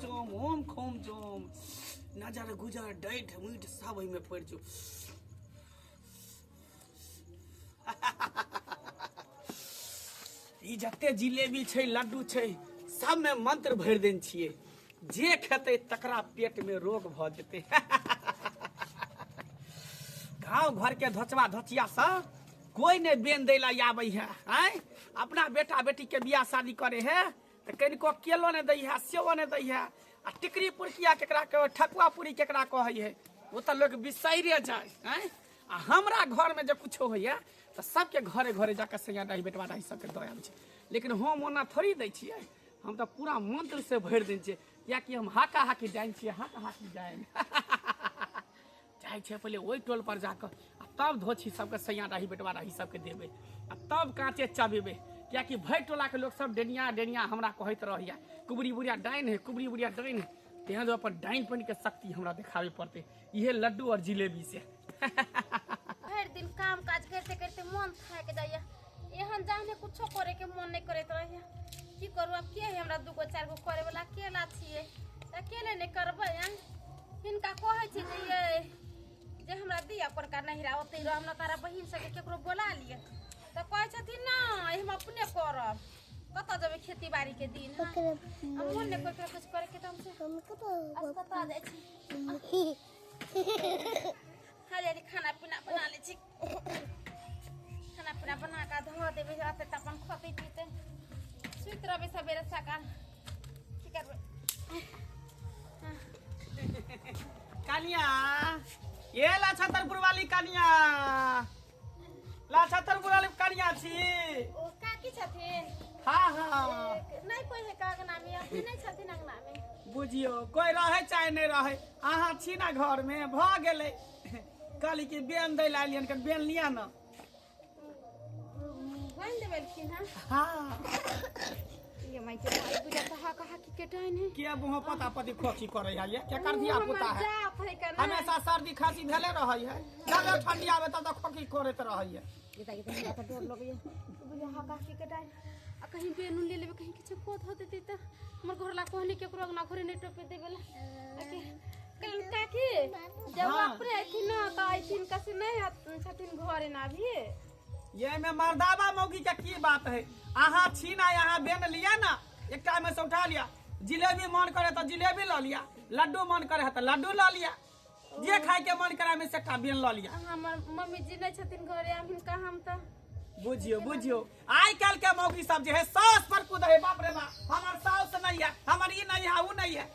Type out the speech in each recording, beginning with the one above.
जोम ओम खोम जोम नजर गुजर डैठ मीठ सब में पड़ जो ई जते जिलेबी छै लड्डू छै सब में मंत्र भर देन छिए जे खेते तकरा पेट में रोग भ जेते गाँव घर के धोचवा धोचिया सा कोई ने बेन दे ला आवे है हैं अपना बेटा बेटी के बियाह शादी करे है तो कनिको केलो ने दई है सेवो ने दई है आ टिकरी पुरकिया केकरा कहे ठकुआ पूरी केकरा कहे है वो तो लोग बिसैरे जाए हैं आ हमरा घर में जब कुछ होइए तो सबके घरे घरे जाकर सैया डाही बेटवा डाही सबके दऽ आबै छै लेकिन हम ओना थोड़ी दै छियै हम तो पूरा मंत्र से भर दै छियै कियाकि हम हाका हाकी जान छियै हाका हाकी जान चाहे छे पहले ओई टोल पर जाकर आ तब धोछी सबके सैया डाही बेटवा डाही सबके देबे आ तब कांचे चबेबे कियाकि भर टोला के लोग सब डेनिया डेनिया हमरा कहैत रहैया कुबरी बुढ़िया डाइन है कुबरी बुढ़िया डाइन है तें जो अपन डाइन पन के शक्ति हमरा दिखावे पड़ते इहे लड्डू और जिलेबी से हर दिन काम काज करते करते मन थाक जाइए एहन जाने कुछो करे के मन नहीं करत रहिए की करू अब के हमरा दुगो चार गो करे वाला केला छिए अकेले नहीं करबै हिनका कहै छी जे हमरा दिया प्रकार नहीं रहा ओते रह हमरा तारा बहिन सके केकरो बोला लिए तो कहै छथिन ना हम अपने करब कत जबे खेती बाड़ी के दिन हम मन नहीं कोई कुछ करे के तुम से हम अस्पताल जाय छी हरियाली खाना पीना बना ले छी खाना पीना बना का धो देबे रात तक अपन खते पीते सुत रहबे सवेरे सकाल की करबे कानिया ये ला छतरपुर वाली कानिया ला छतरपुर वाली कानिया छी ओ काकी छथिन हां हां नहीं कोई है का नाम है अभी नहीं छथिन अंगना में बुझियो कोई रहे चाहे नहीं रहे अहाँ छी ना घर में भ गेले काली के बेन दै ला लियन के बेन लिया ना बन देबे की ना हां ये माई के भाई बुझा तो हा कहा की केटाइन है के मुंह पता पति खोखी करे है ये के कर दिया पुता है हमेशा सर्दी खांसी भेले रहै है जब ठंडी आवे त खोखी करत रहै है ये तो डर लगे बुझा हा कहा की केटाइन आ कहीं बेन ले लेबे कहीं किछ पोत होते त हमर घरला कहली केकरो अंगना घरे नहीं टोपे देबेला कल काकी जब अपने थी ना तो आई थी कसी नहीं छथिन घरे ना भी ये में मर्दावा मौगी का की बात है आहा छी ना यहाँ बेन लिया ना एक टाइम में से उठा लिया जिलेबी मन करे तो जिलेबी ला लिया लड्डू मन करे तो लड्डू ला लिया जे खाए के मन करे में से का बेन ला लिया हमर मम्मी जी नहीं छथिन घरे हम तो बुझियो बुझियो आई कल के मौगी सब जे है सास पर कूद है बाप रे बाप हमर सास नहीं है हमर ई नहीं है ऊ नहीं है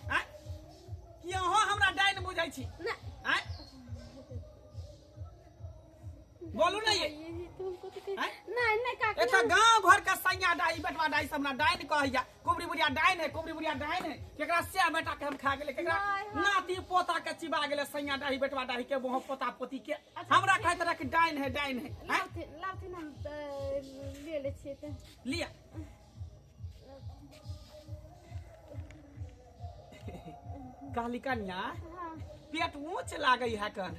कि अहाँ हमरा डाइन बुझै छी ना बोलू ना ये तुमको तो नहीं नहीं काकी एता गांव घर का सैया डाई बेटवा डाई सब ना डाइन कहैया कुबरी बुढ़िया डाइन है कुबरी बुढ़िया डाइन है केकरा से बेटा के हम खा गेले केकरा नाती पोता के चिबा गेले सैया डाई बेटवा डाई के मोह पोता पोती के हमरा कहत रह कि डाइन है लाथी ना ले ले छी त लिया काली कन्या पेट ऊंच लागई है कन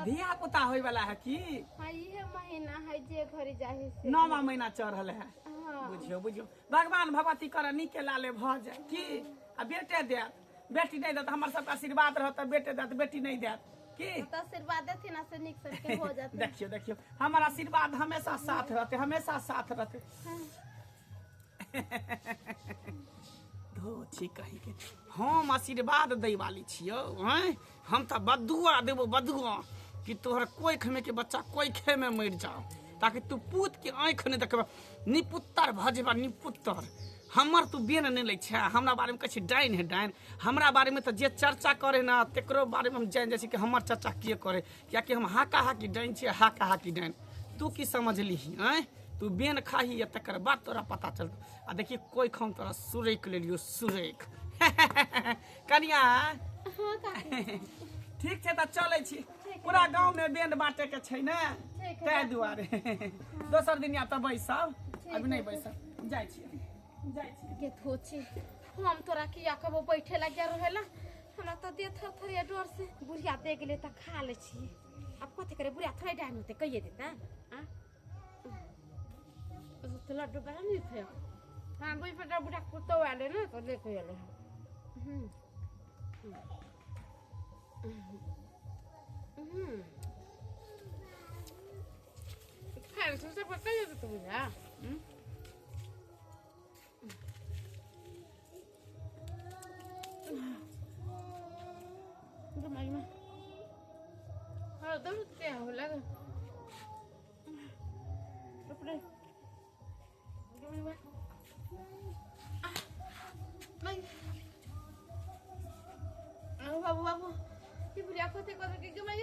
धिया पुता होय वाला है की हां ये महीना है जे घरे जाहि से 9वां महीना चढ़ल है बुझियो बुझियो भगवान भगवती कर निके लाले भ जाए की आ बेटे दे बेटी नहीं दे हमर सब आशीर्वाद रहत बेटे दे बेटी नहीं दे की तो आशीर्वाद देथिन ना से निक से के हो जाते देखियो देखियो हमर आशीर्वाद हमेशा साथ रहते धोछी कहीं के हम आशीर्वाद दै वाली छियो हैं हम तो बदुआ देबो बदुआ कि तोहर कोई खमे के बच्चा कोई खे में मर जाओ ताकि तू पूत के आँख नहीं देखबा निपुत्तर भजबा निपुत्तर हमर तू बेन नहीं लै छै हमरा बारे में कहै छै डाइन है डाइन हमरा बारे में तो जे चर्चा करे ना तेकरो बारे में हम जान जाइ छी कि हमर चर्चा के करे कियाकि हम हाका हाकी डाइन छियै हाका हाकी डाइन तू की समझली हैं तू बेन खाही या तकर बाद तोरा पता चलतो आ देखिए कोई खाम तोरा सुरेख ले लियो सुरेख कनिया हां काकी ठीक छै त चलै छी पूरा गांव में बेन बाटे के छै ने तै दुआरे दोसर दिन या त बैसब अभी नहीं बैसब जाय छी के थोची हम तोरा किया कबो बैठे लगे रहेला हमरा त दे थर थरिया डर से बुढ़िया दे गेले त खा ले छी अब कथि करे बुढ़िया थोड़ा डाइन होते कहिए देता हां तो लड्डू बना नहीं खाया हां बुढ़ी पे बुढ़ा कुत्ता वाले ना तो लेके आले खाने से सब पका जाता तुम यार हाँ दम क्या हो लगा कपड़े बाबू बाबू ये बुढ़िया को थे कि मैं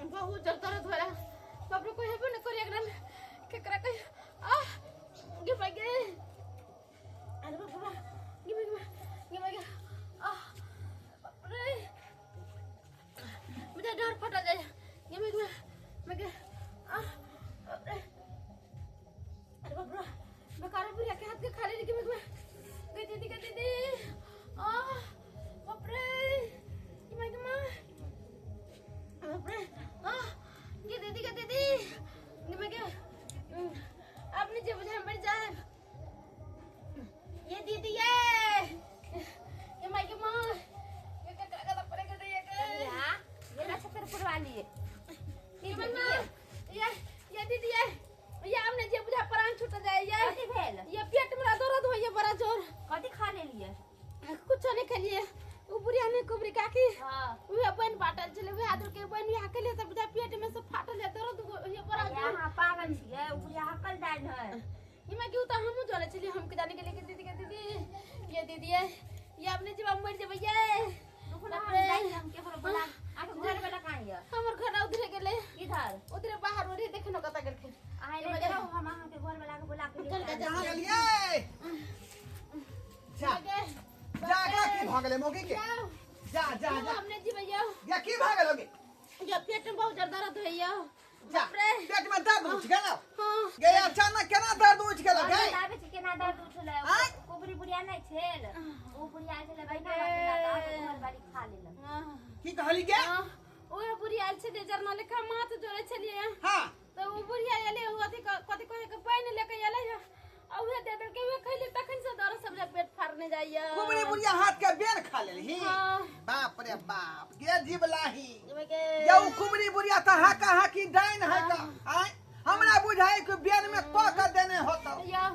बहुत जलता रहा थोड़ा बाप रे कोई है भी न करी एकदम के करा के गे भाई गे अरे बाप रे गे भाई अरे मुझे डर फटा जाए गे मैं गे अरे बाप रे बेकार बुढ़िया के हाथ के खा ले गे मैं गे दीदी बाप रे गे मैं बाप रे ये दीदी मैं क्या आपने जब मुझे मर जाए ये दीदी ये मैं क्या माँ ये क्या करना पड़ेगा ये ना छतर पुरवा लिए ये दीदी ये आपने जब मुझे प्राण छूट जाए ये पेट में दर्द हो ये बड़ा जोर कभी खा ले लिए कुछ नहीं खा लिए वो बुढ़िया ने कुबरी काकी वो बन बाटल चले वो आदर के बन यहाँ के लिए सब पेट में से फाटल है दर्द ये बड़ा यहाँ पागल छिए वो बुढ़िया हकल डाल है ये मैं क्यों तो हम जोले चलिए हम जाने के लिए दीदी ये दीदी है ये आपने जब मर जब ये हम के बोला आके घर वाला कहां है हमर घर उधर गेले इधर उधर बाहर रे देखे न कता करके आए ले जाओ हम के घर वाला के बोला के चल कहां गेलिए जागा की भागले मोगी के जा हमने जी भैया या की भागलोगे ये पेट में बहुत दर्द है या जा पेट में दर्द उठ गया हां गया अचानक केना दर्द उठ गेल गए आबे छी केना दर्द उठले कोबरी बुढ़िया नहीं छेल ओ बुढ़िया छले भाई ना घर बाड़ी खा लेला की कहली के ओ बुढ़िया छे जे जरना लेखा माथ जोरे छलिए हां तो ओ बुढ़िया एले अथी कथि कहे के पानी लेके एले अब वे दे दे के वे खइले तखन से दर्द सब पेट फाड़ने जाइया कुबरी बुढ़िया हाथ के बेन खा लेली बाप रे बाप गे जीवलाही ये कुबरी बुढ़िया त हा कहा की डाइन है का आय हमरा बुझाए कि बेन में क के देने होतो या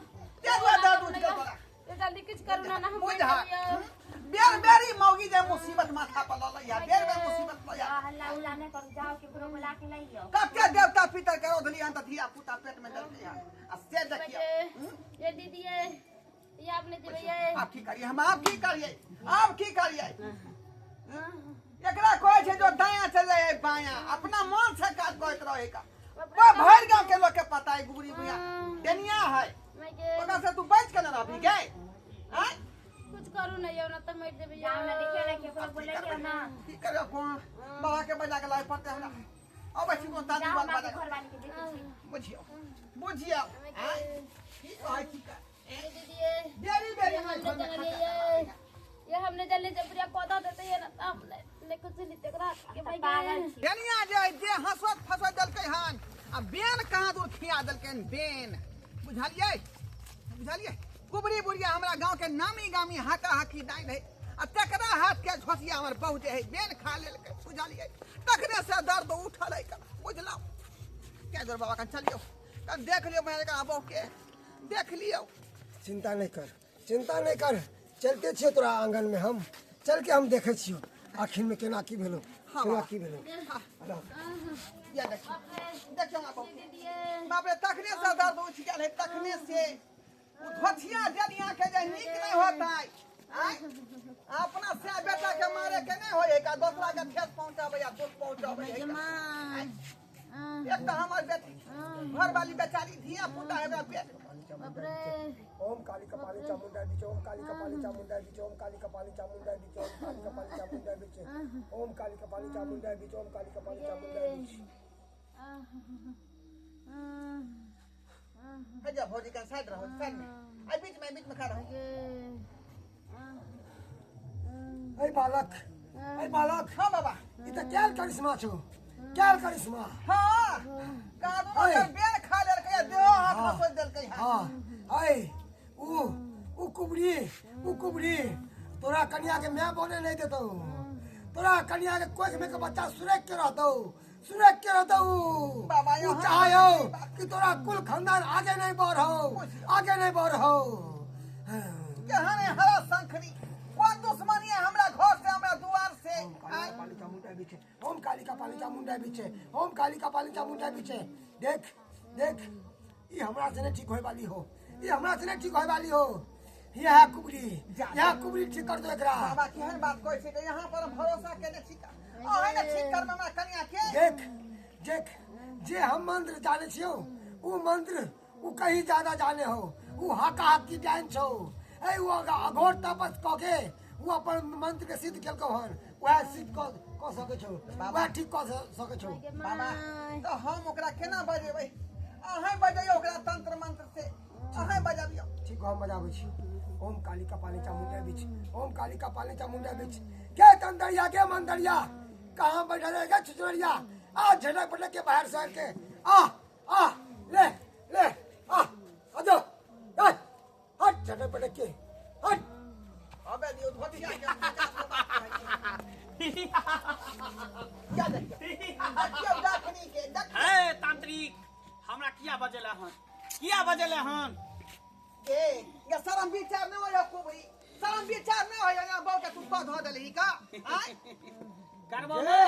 तेरा दर्द उठ गया तोरा जल्दी कुछ करू ना हम बुझा बेरी मौगी जे मुसीबत माथा पर ल या बेर में मुसीबत ल या हल्ला उल्ला ने कर जाओ के बुरो बुला के लइयो कते देवता पितर करो धली अंत धिया पुता पेट में डल गया आ से देखिए ये दीदी ये आपने जी भैया आप की करिए हम आप की करिए एकरा कोई छे जो दायां चले बायां अपना मन से काज करत रहेगा वो भर गांव के लोग के पता है गुबरी बुया डेनिया है ओकरा से तू बच के ना रही गए हैं कुछ करू नहीं हो ना तो मर देबे या ना देखियो ना के बोले के ना की करे कौन बाबा के बजा के लाई पड़ते हमरा अब बच्ची को ताली बात बजा घर वाली के देखी बुझियो की कहै छी का दीदी बेरी ये हमने जल्दी जबरिया पौधा देते है ना हमने ले कुछ नहीं तेरा के भाई डेनिया जाय दे हंसत फसत दल के हान आ बेन कहां दूर खिया दल के बेन बुझलिए कुबरी बुढ़िया हमरा गांव के नामी गामी हाका हाकी डाइन है आ तकरा हाथ के झोसिया हमर बहुत है बेन खा लेल के बुझलिए तखने से दर्द उठल है का बुझलो क्या जोर बाबा का चलियो कल देख लियो मेरे का आबो के देख लियो चिंता नहीं कर चलते छे तोरा आंगन में हम चल के हम देखे छियो आखिर में केना की भेलो केना की भेलो या देखियो आबो बाप रे तखने से दर्द उठ गेल है तखने से धोथिया जनिया के जे निक नहीं होता है अपना से बेटा के मारे के नहीं होए का दूसरा के ठेस पहुंचाबे या दुख पहुंचाबे एक तो हमर बेटी घर वाली बेचारी धिया पुता है पेट ओम काली कपाली चामुंडा बिच ओम काली कपाली चामुंडा बिच ओम काली कपाली चामुंडा बिच ओम काली कपाली चामुंडा बिच ओम काली कपाली चामुंडा बिच ओम काली कपाली चामुंडा बिच हजा भौजी का साइड रहो साइड में आई बीच में खड़ा रहो ए बालक हां बाबा ई त करिश्मा छो करिश्मा हां कादो के बेन खा लेल के देह हाथ में सोच देल के हां आई उ कुबरी के मैं बोले नहीं देता हूँ। तोरा कन्या के कोख में के बच्चा सुरेख के रहता हूँ, सुरेख के रहता हूँ। तू चाहो कि तोरा कुल खानदान आगे नहीं बढ़ हो, आगे नहीं बढ़ हो। यहाँ ने हरा शंखरी कौन दुश्मनी है हमरा घर से, हमरा द्वार से। काली का मुंडा बीचे, ओम काली का पाली का मुंडा बीचे, ओम काली का पाली का मुंडा बीचे। देख देख ये हमरा से नहीं ठीक होए वाली हो, ये हमरा से नहीं ठीक होए वाली हो। यहाँ कुबरी ठीक कर दो एकरा। बाबा केहन बात कहै छै, यहाँ पर हम भरोसा केने छी ओहे ने ठीक कर हमरा कन्या के। देख देख जे हम मंत्र जाने छियो वो मंत्र वो कहीं ज्यादा जाने हो, वो हाका हाकी डांस छो। ए वो अघोर तपस क के वो अपन मंत्र के सिद्ध केलको हन, वह सिद्ध क सके छो, वह ठीक क सके छो। बाबा तो हम ओकरा केना बजेबै? अहाँ बजैयो ओकरा तंत्र मंत्र से, अहाँ बजाबियो। ठीक हम बजाबै छी। ओम काली का पाली चामुंडा बीच, ओम काली का पाली चामुंडा बीच। के तंदरिया के मंदरिया कहाँ बैठल है छुचुरिया? आ झटक पटक के बाहर से के आ ले ले आजो हट हट झटक पटक के हट। अबे दियो धोतिया के क्या देखियो देखनी के देख। ए तांत्रिक हमरा किया बजेला हन, किया बजेला हन? ये शरम विचार न होय को भाई, शरम विचार न होय ना बहु के तू पद हो देलही का? आय करबो ने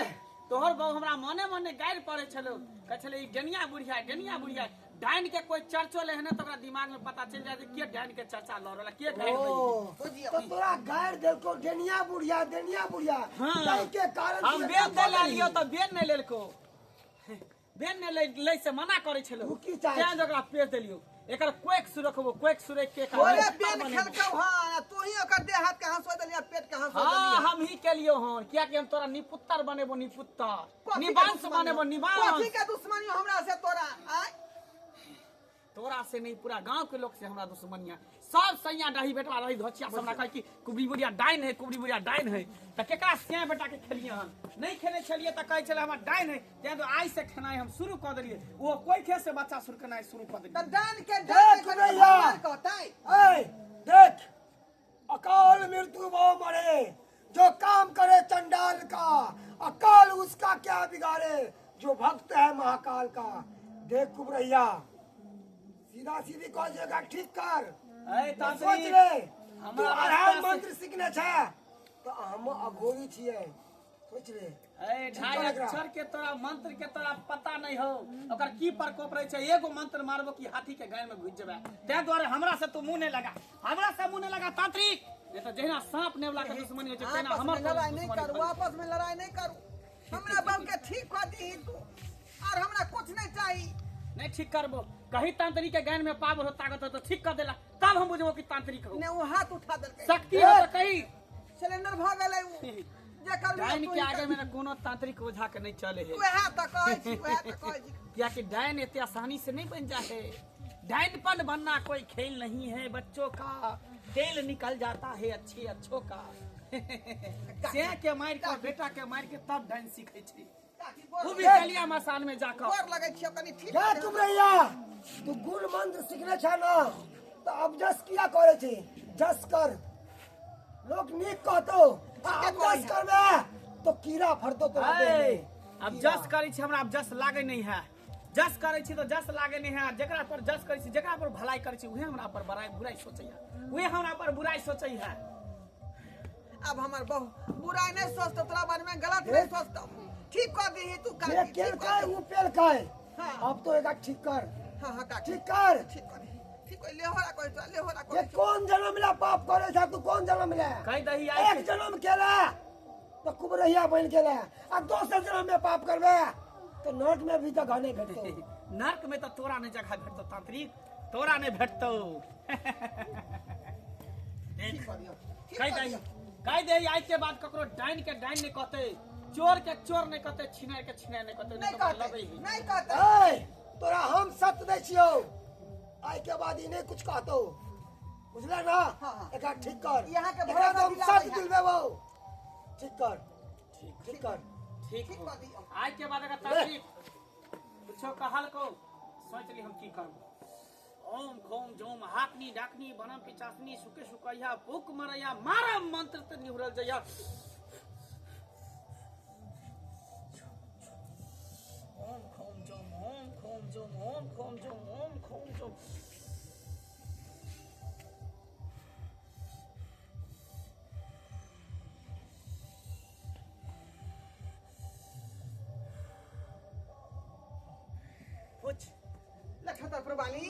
तोहर बहु हमरा मने मने गाइर पड़े छलो, कह छले ई डनिया बुढ़िया डाइन के कोई चर्चो ले है ना तो ओकरा दिमाग में पता चल जाए के डाइन के चर्चा ल रहला, के डाइन भई। तो तोरा गायर देखो डेनिया बुढ़िया ताई के कारण हम बेन दे लालियो तो बेन नहीं लेलको, बेन ने ले से मना करे छलो, क्या जगह पेट देलियो। एकर कोइक सुरखबो, कोइक सुरख के ओरे पेन खेलकौ। हां तू ही ओकर देह हाथ के हंसो देलिया, पेट के हंसो देलिया। हां हम ही केलियो हन, किया कि हम तोरा निपुत्तर बनेबो, निपुत्तर निवांश बनेबो, निवांश। कथी के दुश्मनी हमरा से तोरा? आय तोरा से नहीं पूरा गांव के लोग से हमरा दुश्मनिया। सब सैया डाही बेटा रही धोचिया हमरा कहे कि कुबरी बुढ़िया डाइन है, कुबरी बुढ़िया डाइन है। त केकरा से बेटा के खेलिए हन, नहीं खेले छलिए त कहे छले हमरा डाइन है। ते तो आज से खेनाई हम शुरू कर देलिए, वो कोई खे से बच्चा शुरू करना शुरू कर देलिए। त डाइन के डाइन कहताई। ए देख अकाल मृत्यु वो मरे, जो काम करे चंडाल का अकाल उसका क्या बिगाड़े, जो भक्त है महाकाल का। देख कुबरैया सीधा सीधी कह जगह ठीक कर। ए सोच तांत्रिक ले तू हमरा अरहर मंत्र सीखने छ तो हम अघोरी छिए, सोच ले। ए ढाई अक्षर के तोरा मंत्र के तोरा पता नहीं हो, ओकर की प्रकोप रहे छै। एगो मंत्र मारबो कि हाथी के गाय में घुस जेबे। ते द्वारे हमरा से तू मुंह नहीं लगा, हमरा से मुंह नहीं लगा तांत्रिक। ये तो जहिना सांप नेवला के दुश्मनी हो छै तेना हमर लड़ाई नहीं करू, आपस में लड़ाई नहीं करू। हमरा बाप के ठीक कर दी तू, और हमरा कुछ नहीं चाहिए। नहीं ठीक करबो, कहीं तांत्रिक के ज्ञान में पावर हो, ताकत हो तो ठीक कर देला, तब हम बुझबो कि तांत्रिक हो। ने वो हाथ उठा देलकै, शक्ति हो तो कहीं सिलेंडर भाग गेलै। वो जे कर डाइन के आगे में कोनो तांत्रिक ओझा के नहीं चले है। वह त कहै छी, वह त कहै छी। क्या कि डाइन इतनी आसानी से नहीं बन जाते। डाइनपन बनना कोई खेल नहीं है बच्चों का, तेल निकल जाता है अच्छों का। से के मार के बेटा के मार के तब डाइन सीखे छी। तू भी कलिया मसान में जाकर और लगे छियो कनी ठीक। क्या कुबरैया तू गुण मंत्र सीखने छ ना तो अब जस किया करे छी, जस कर लोग नीक कहतो, अब जस करबे तो कीड़ा फरतो तोरा देह में। अब जस करै छी हमरा अब जस लागे नहीं है, जस करै छी तो जस लागे नहीं है। जेकरा पर जस करै छी, जेकरा पर भलाई करै छी, उहे हमरा पर बुराई सोचै है, उहे हमरा पर बुराई सोचै है। अब हमर बहु बुराई नहीं सोचतो, तोरा बारे में गलत नहीं सोचतो। ठीक कर दी तू कर ये केल काय वो पेल काय। हां अब तो एक ठीक कर। हां हां का ठीक कर। ठीक कर, ठीक कर। ले होरा कोई तो ले होरा ये कोई। कौन जन्म मिला पाप करे था, तू कौन जन्म मिला? कह दही आई एक जन्म केला तो कुबरैया बन केला, अब दूसरे जन्म में पाप करबे तो नरक में भी जगह नहीं भेटतो। नरक में तो तोरा नहीं जगह भेटतो तांत्रिक, तोरा नहीं भेटतो। ठीक कर दियो। कह दे आज के बाद ककरो डाइन के डाइन नहीं कहते, चोर के चोर नहीं कहते, छिनार के छिनार नहीं कहते, नहीं तो कहते, लबे ही। नहीं कहते। ए तोरा हम सत्य दे छियो, आई के बाद इने कुछ कहतो, बुझला ना? हाँ। एक ठीक कर। यहाँ के एकरा भरोसा तो हम दिलावे सत्य है। दिलबे वो ठीक कर। ठीक कर। ठीक ठीक हो। कर दियो। आज के बाद अगर तांत्रिक कुछो कहल को सोच ली हम की करब। ओम खोम जोम हाकनी डाकनी बनम पिचासनी सुके सुकैया भूख मरैया मारा मंत्र त निहुरल जया ओम खोम जोम ओम खोम जोम ओम खोम जोम ओम खोम जोम कुछ लखता प्रवाली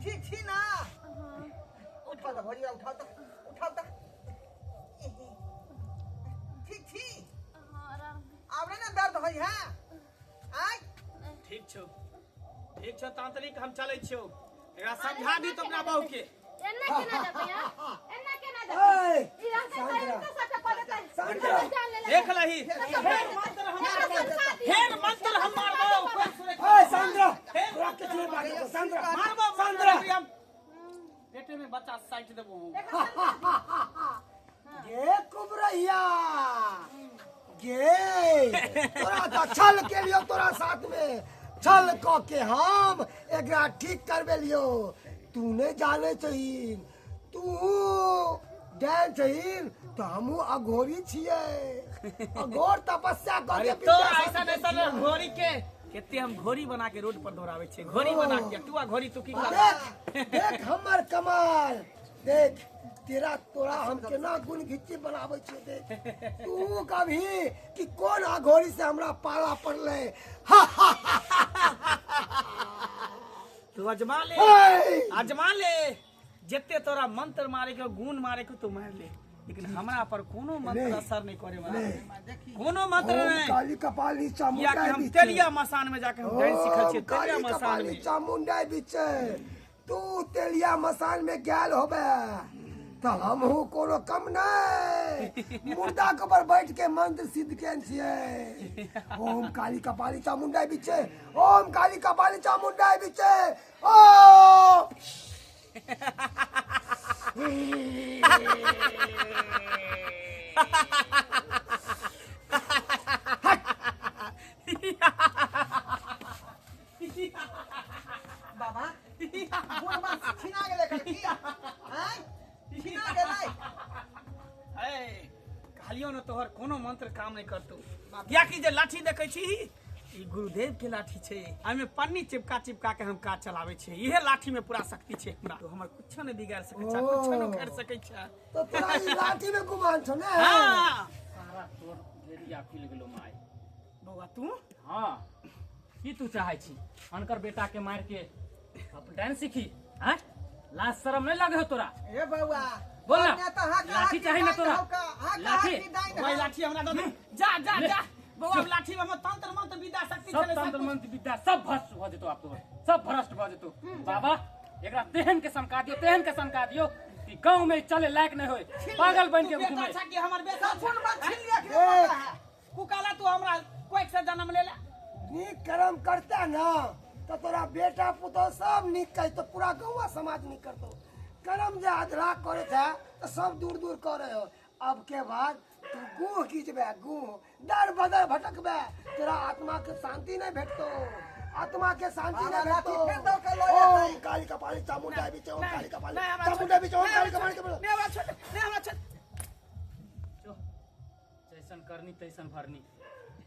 ठीक छी ना उठा तो भैया उठा तो ठीक छी आवरे ना दर्द होई है आय ठीक छौ तांत्रिक हम चलै छियौ एकरा समझा दी तो अपना बहू के एन्ना केना जाते यार एन्ना केना जाते ओए ई रास्ता पे तो सच पड़े देख लही फेर मंत्र हम मारबो ओए सांद्रा तोरा कितने बाकी हो सांद्रा मारबो सांद्रा पेटे में बच्चा साइट देबो गे कुबरैया गे तोरा तो छल के लियो तोरा साथ में छल क के हम एकरा ठीक करबे लियो तू नहीं जाने चाहिए तू डैन चाहिए तो हमू अघोरी छिए अघोर तपस्या अरे करके तो ऐसा घोड़ी के केते हम घोड़ी बना के रोड पर दौड़ावे छे घोड़ी बना के तू घोड़ी तू की कर देख हमर कमाल देख तेरा तोरा हम केना गुण घिच्ची बनावे छे देख तू कभी कि कौन अघोरी से हमरा पाला पड़ले तू अजमा ले जितने तोरा मंत्र मारे के गुण मारे के तू मार ले लेकिन हमरा पर कोनो मंत्र असर नहीं करे वाला कोनो मंत्र नहीं काली कपाली या चामुंडा कि हम तेलिया मसान में जाके हम डांस सीखल छे तेलिया काली मसान कपाली में चामुंडा बिचे तू तेलिया मसान में गेल होबे तो हम हूँ कोनो कम नहीं मुर्दा के ऊपर बैठ के मंत्र सिद्ध केन छिए ओम काली कपाली चामुंडा बिचे ओम काली कपाली चामुंडा बिचे ओम बाबा गुण बस छिना गेले की आय छिना गेलै कहलियो न तोहर कोनो मंत्र काम नहीं करतो या कि जे लाठी देखै छी ई गुरुदेव के लाठी छे एमे पन्नी चिपका के हम काज चलावे छे इहे लाठी में पूरा शक्ति छे हमरा तो हमर कुछो नहीं बिगाड़ सकै छ कुछो नहीं कर सकै छ तो तोरा ई लाठी में गुमान छो ने हां सारा तोर गेलिया खुल गेलो माय बौआ तू हाँ की तू चाहे छी अनकर बेटा के मार के अब डांस सीखी हैं लाज शरम नहीं लगे हो तोरा ए बउआ बोल ना तो लाठी चाहिए ना तोरा लाठी भाई लाठी हमरा दे जा जा जा बौआ लाठी में हम तंत्र मंत्र विद्या शक्ति सब चले तंत्र मंत्र विद्या सब भ्रष्ट भ जेतो आप तो सब भ्रष्ट भ जेतो बाबा एकरा तेहन के सनका दियो कि गांव में चले लायक नहीं होय पागल बन के घूमे अच्छा कि हमर बेटा सुन बात छीन लिया के कुकाला तू हमरा कोई से जन्म ले नीक कर्म करता ना तो तोरा बेटा पुतो सब नीक कह तो पूरा गौवा समाज नीक करतो कर्म जे अधरा करे था तो सब दूर दूर करे हो अब के बाद तू गुह खींचबे गुह दर बदर भटकबे तेरा आत्मा के शांति नहीं भेटतो आत्मा के शांति नहीं भेटतो ओम काली कपाली चामुंडा बिचे ओम काली कपाली चामुंडा बिचे ओम काली कपाली ने हमरा छोड़ जैसन करनी तैसन भरनी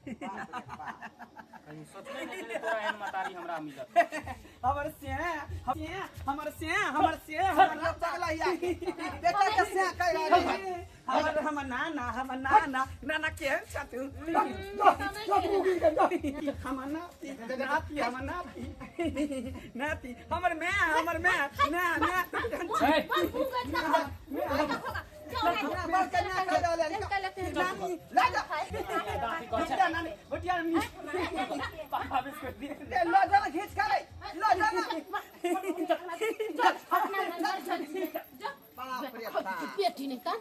कहीं सोचले नहीं चले तोरा एहन मतारी हमरा मिलत हमर से हमर चगला या बेटा के से कह रहा है हमर नाना के छतु हमर नाती हमर मैं ना बात करना कह रहा है ला जा बटिया पापा बिस्कुट दे ला जा खींच के ला जा बाप रे बाप पेटी नहीं का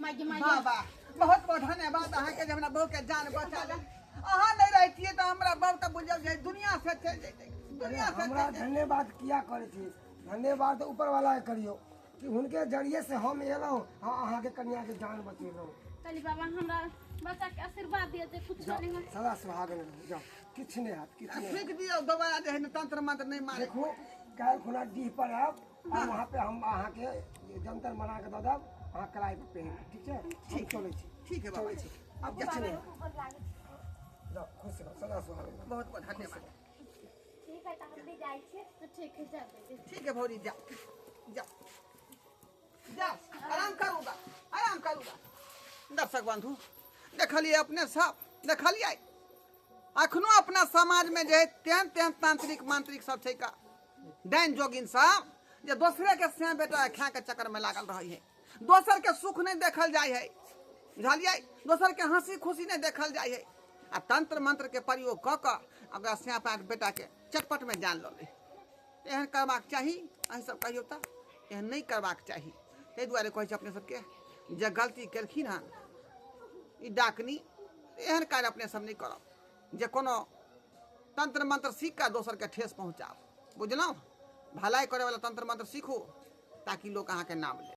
मागी बाबा बहुत बहुत धन्यवाद अहाँ के हमरा बहू के जान बचा दे अहाँ नहीं रहतिए तो हमरा बहू तो बुझल जाए दुनिया से चल जैते दुनिया से हमरा धन्यवाद किया करे छी धन्यवाद तो ऊपर वाला के करियो कि उनके जरिए से हम एलो अहाँ के कन्या के जान बचेलो काली बाबा हमरा बच्चा के आशीर्वाद दिए जे कुछ नहीं हो सदा सुहागन रहो जाओ किछ नहीं हाथ किछ नहीं सीख दियो दोबारा जे है तंत्र मंत्र नहीं मारे देखो कल खुना डी पर आब और वहाँ पे हम अहाँ के जंतर बना के दे देब अहाँ किराए पे ठीक है ठीक चलै छी ठीक है बाबा जी अब जा चले जाओ खुश रहो सदा सुहागन बहुत बहुत धन्यवाद ठीक है हम भी जाई छे तो ठीक है जा ठीक है भौरी जा जा जा आराम करूँगा दर्शक बंधु देखलिए अपने सब देखलिए अखनो अपना समाज में जे तेहन तेहन तांत्रिक मांत्रिक सब छै का डाइन जोगिन सब जे दोसरे के से बेटा खा के चक्कर में लागल रही है दोसर के सुख नहीं देखल जाय है बुझलिए दोसर के हंसी खुशी नहीं देखल जाय है आ तंत्र मंत्र के प्रयोग क क अगर स्यापा के बेटा के चटपट में जान लो एहन करबाक चाही अहीं सब कहियो त एहन नहीं करबाक चाही ताहि दुआरे कहै छै अपने सबके जे गलती केलखिन हन ई डाकनी एहन कार्य अपने सब नहीं करब जे कोनो तंत्र मंत्र सीख कर दोसर के ठेस पहुँचाब बुझलहुँ भलाई करे वाला तंत्र मंत्र सीखू ताकि लोग अहाँ के नाम ले।